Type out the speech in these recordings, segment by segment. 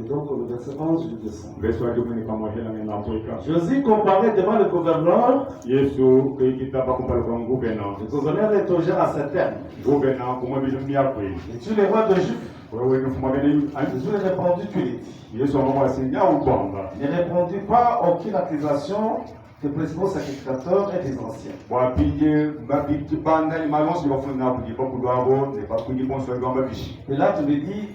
Donc le verset 11 du dessin. Jésus comparait devant le gouverneur. Le gouverneur est au genre à sa terre. Et tu les rois de Juif. Jésus lui répondit, tu l'es. Il ne répondit pas aucune accusation des principaux sacrificateurs et des anciens. Et là, tu lui dis,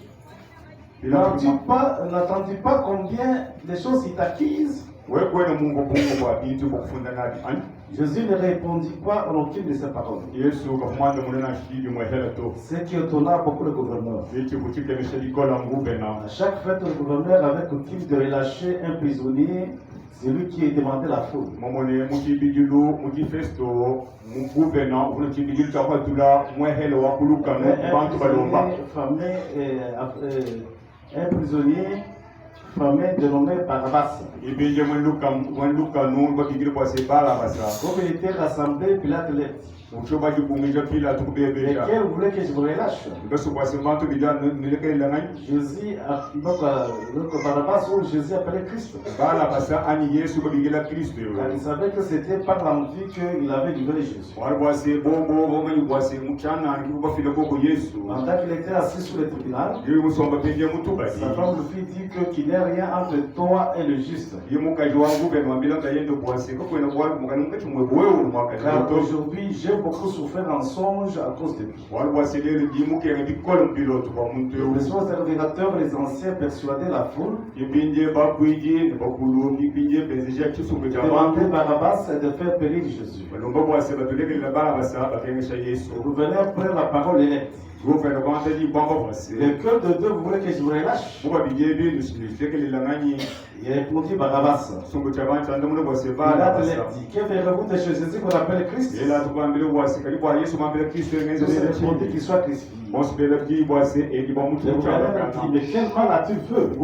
n'attends-tu pas combien de choses il t'acquise? Jésus ne répondit pas en aucune de ses paroles. Ce qui étonna beaucoup le gouverneur. À chaque fête, le gouverneur avait coutume de relâcher un prisonnier, celui qui demandait la foule. Un prisonnier famé dénommé Barabbas. Comme il était rassemblé, Pilate l'a dit. Lequel voulait que je vous relâche? Jésus, donc Barabbas ou Jésus appelait Christ. Car il savait que c'était par l'envie qu'il avait libéré Jésus. Pendant qu'il était assis sur le tribunal, sa femme lui fit dire qu'il n'y a rien entre toi et le juste. Car aujourd'hui, j'ai beaucoup souffert en songe à cause de lui. Les serviteurs et les anciens persuadaient la foule, demandaient Barabbas de faire périr Jésus. Le gouverneur prit la parole et l'a dit. Lequel de deux voulait que je vous relâche? Il répondit Barabbas. Pilate l'a dit, que verrez-vous de chez Jésus qu'on appelle Christ? Jésus répondit qu'il soit crucifié. Le gouverneur dit, mais quel mal as-tu fait? Il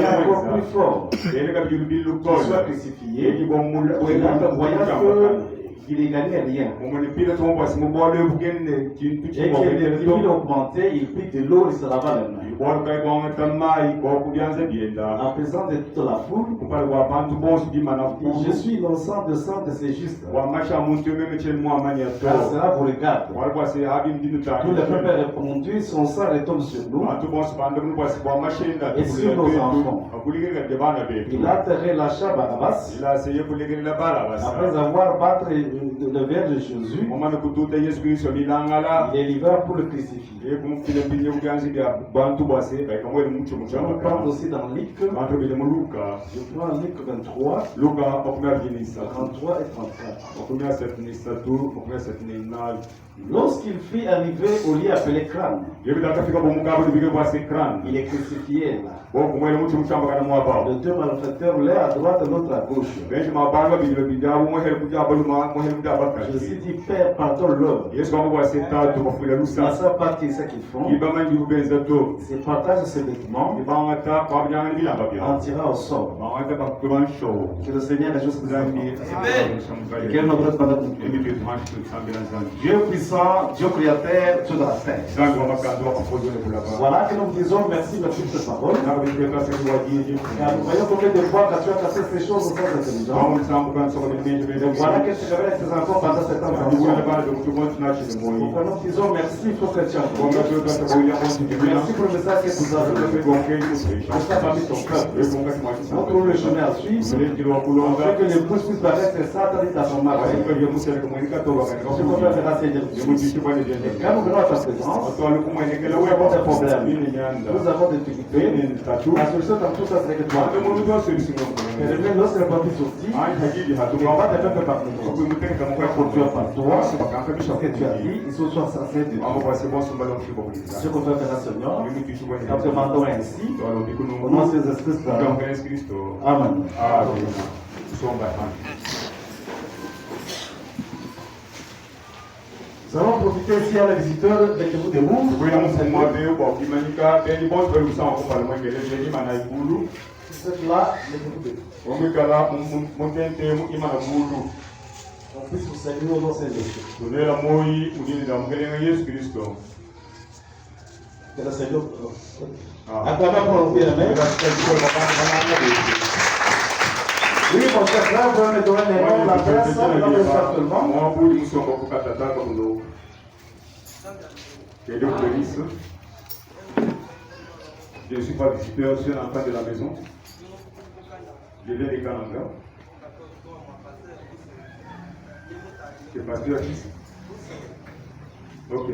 y a encore plus fort. Qu'il soit crucifié. Il ne gagnait rien. Et que les villes augmentaient, il prit de l'eau et se lava les mains. En présence de toute la foule, je suis innocent de sang de ces justes. Car cela vous regarde. Tout le peuple a répondu, son sang retombe sur nous et sur nos enfants. Pilate relâcha Barabbas après avoir battu le verre de Jésus. Il est livré pour le crucifier. Je vous parle aussi dans Luc. Je prends Luc 23, 33 et 34. Lorsqu'il fut arrivé au lieu appelé Crâne, il est crucifié là. Les deux malfaiteurs, l'un à droite et l'autre à gauche. Jésus dit, Père, pardonne-leur. Ils ne savent pas ce qu'ils font. Ils partagent ses vêtements. On tira au sort. Que le Seigneur est juste pour nous. Dieu puissant, Dieu créateur, Dieu de la terre. Voilà que nous disons merci de toutes ces paroles. Car nous voyons combien de fois que tu as cassé ces choses au sein de l'intelligence. Voilà que tu révèles tes enfants pendant cette temps. Pourquoi nous disons merci pour que tu as fait. Merci pour le message que tu nous as donné. Pour ta famille, ton peuple. Montre-nous le chemin à suivre. Afin que les bouches puissent paraître Satan dans son mari. Je peux faire grâce à Dieu. Et quand nous venons à ta présence, nous avons des problèmes. Nous avons des difficultés. La solution dans tout ça, c'est que toi. Et même lorsque le papier sortit, on va te faire par nous. Produire par toi, ce que tu as dit, ils sont censés de Dieu. Je peux faire grâce au Seigneur. Nous te demandons ainsi, au nom de Jésus-Christ. Amen. Nous allons profiter ici à la visiteur de vous de vous. C'est là, on puisse vous saluer au nom de Jésus. Que le Seigneur acclame pour nous, amen. Oui, mon cher frère, vous me donner les noms, la presse, dans le seulement. Moi, pour nous sommes beaucoup de comme nous. Et donc, je ne suis pas visiteur, je suis un enfant de la maison. Je viens des Kananga. Je suis pasteur ici. Ok.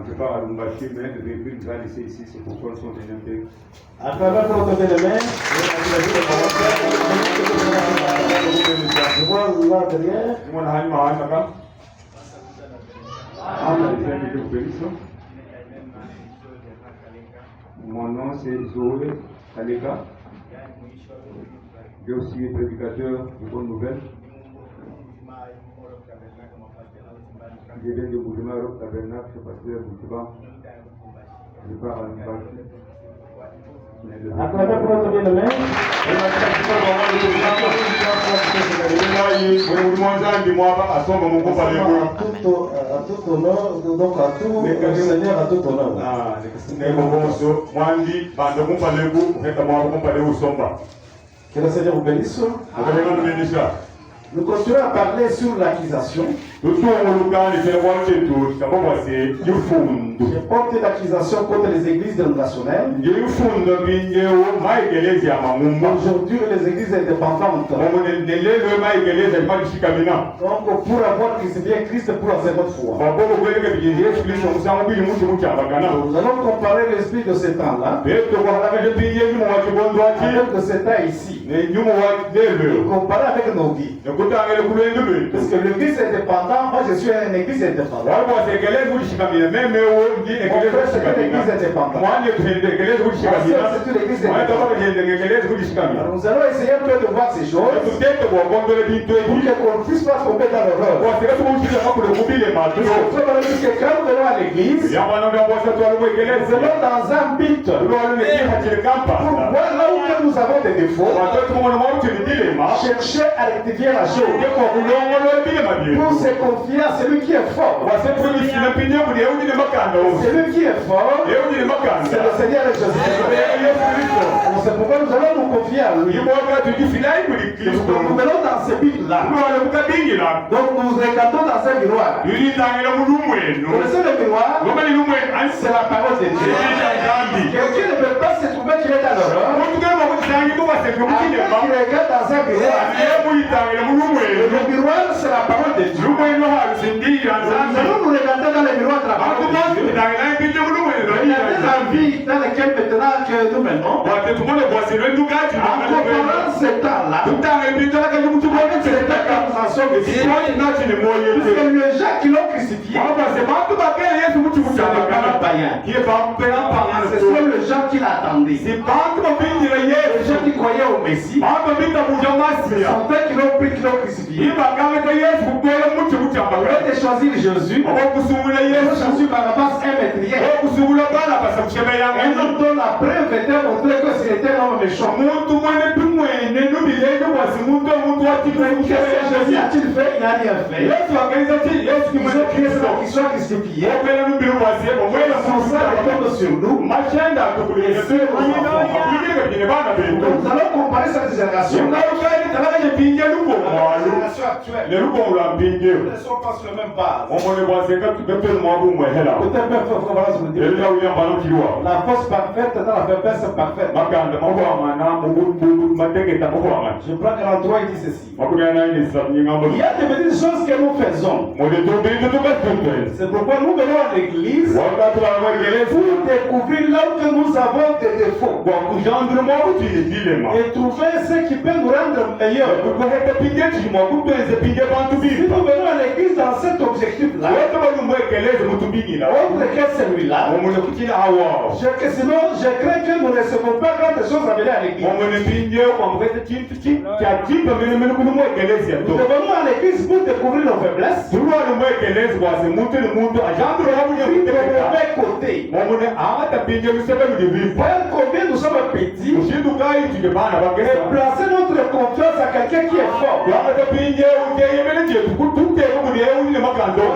Je pars à Lumbashi, mais depuis que je vais laisser ici, c'est pourquoi ils sont venus un peu. À travers pour côté de main, je vois là derrière. Mon nom c'est Zoé Kaleka. Je suis prédicateur de bonnes nouvelles. Je viens de Boudema Europe Tabernacle, je suis pasteur Boudema. Je pars à l'université. À travers pour notre bien-aimé, à tout honneur, donc à tout le Seigneur, à tout honneur. Que le Seigneur vous bénisse. Nous continuons à parler sur l'accusation. Je porte l'accusation contre les églises dénominationnelles. Aujourd'hui, les églises indépendantes. Donc, pour avoir crucifié Christ pour la seconde fois. Nous allons comparer l'esprit de ce temps-là avec de ce temps ici. Comparer avec nos vies. Parce que l'église est indépendante, moi je suis une église indépendante. Mon frère, c'est une église indépendante. C'est une église indépendante. Alors nous allons essayer un peu de voir ces choses pour qu'on ne puisse pas tomber dans l'erreur. Parce que quand nous venons à l'église, nous allons dans un but pour voir là où nous avons des défauts, chercher à rectifier la chose. Pour se confier à celui qui est fort. Celui qui est fort, c'est le Seigneur Jésus. C'est pourquoi nous allons nous confier à lui. Nous venons dans ce but-là. Donc nous regardons dans un miroir. Vous connaissez le miroir? C'est la parole de Dieu. Quelqu'un ne peut pas se trouver qu'il est dans l'horreur. Il regarde dans un miroir. Le miroir, c'est la parole de Dieu. Nous allons nous regarder dans le miroir de la parole de Dieu. Il y a des envies dans lesquelles maintenant que nous menons. En comparant ce temps-là, avec ce temps que nous en sommes ici, parce que les gens qui l'ont crucifié, ce n'est pas un païen. Ce sont les gens qui l'attendaient. Les gens qui croyaient au Messie. Ce sont eux qui l'ont pris, qui l'ont crucifié. Au lieu de choisir Jésus, Jésus Barabbas un métrier. Un homme dont la preuve était montrée que c'était un homme méchant. Qu'est-ce que Jésus a-t-il fait? Il n'a rien fait. Ils ont crié pour qu'ils soient crucifiés. Son sang retombe sur nous. Et sur nous allons comparer cette génération. La génération actuelle. Nous ne sommes pas sur la même base. La force parfaite dans la faiblesse parfaite. Je prends 43 et dit ceci. Il y a des petites choses que nous faisons. C'est pourquoi nous venons à l'église pour découvrir là où nous avons des défauts et trouver ce qui peut nous rendre meilleurs. Si nous venons à l'église dans cet objectif-là, autre que celui-là, sinon je crains que nous ne recevons pas grand chose à venir à l'église. Nous venons à l'église pour découvrir nos faiblesses, pour mauvais côté. Voir combien nous sommes petits et placer notre confiance à quelqu'un qui est fort.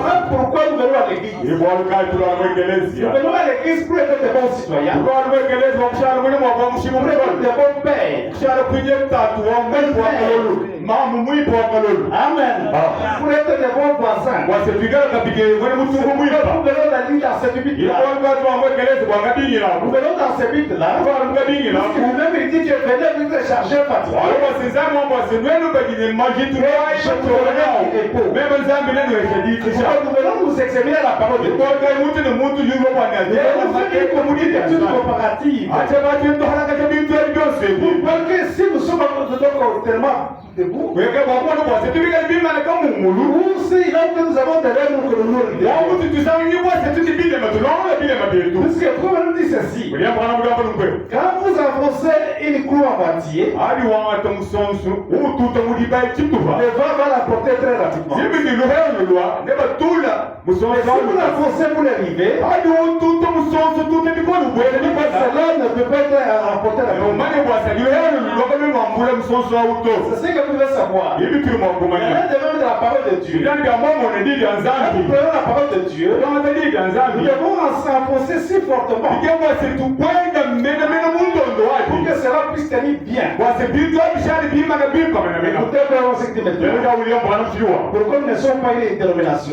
Voilà pourquoi nous venons à l'église. Nous venons à l'église pour être des bons citoyens, pour être des bons pères. Amen. Pour être des bons voisins. Nous venons dans cette Bible-là. Nous venons dans cette Bible-là. Même il dit que venez vous charger fatigué. Nous venons nous examiner la parole de Dieu. Nous faisons une comparative. Parce que si nous sommes tellement debout, ou si là où nous avons derrière nous que nous nous parce que Paul nous dit ceci. Quand vous avancez une croix en bâtier, le vent va la porter très rapidement. Et si vous avancez pour l'arriver, cela ne peut pas être emporté rapidement. C'est ce que vous devez savoir. Il y a de la parole de Dieu. Nous prenons la parole de Dieu. Nous devons s'enfoncer si fortement pour que cela puisse tenir bien. Pourquoi nous ne sommes pas une dénomination?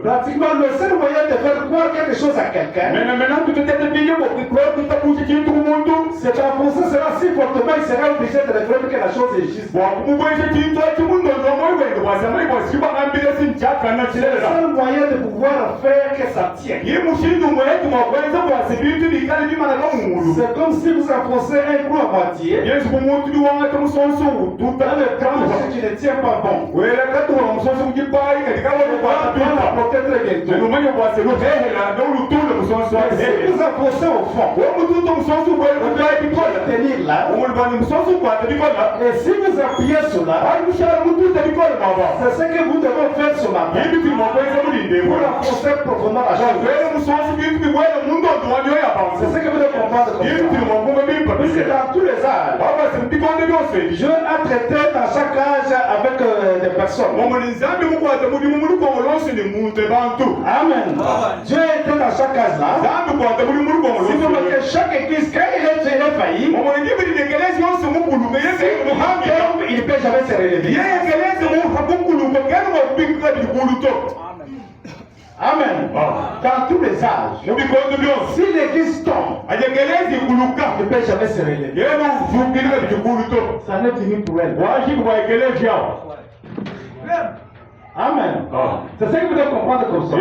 Pratiquement le seul moyen de faire croire quelque chose à quelqu'un, c'est d'enfoncer cela si fortement, il sera obligé de réfléchir que la chose est juste. Le seul moyen de pouvoir faire que ça tienne. C'est comme si vous enfoncez un clou à moitié. Dans le tranche qui ne tient pas bon. On va la porter très bientôt. Si vous enfoncez au fond, vous devez tenir là. Et si vous appuyez sur là, c'est ce que vous devez faire sur la main. Pour enfoncer profondément la chose. C'est ce que vous devez comprendre comme ça. Parce que dans tous les âges, Dieu a traité dans chaque âge avec des personnes. Amen. Dieu était dans chaque âge là. Si vous remarquez chaque église, quand il est failli, il ne peut jamais se relever. Amen. Dans tous les âges, si l'église tombe, il ne peut jamais se relever. Ça n'est fini pour elle. Amen. C'est ce que vous devez comprendre comme ça.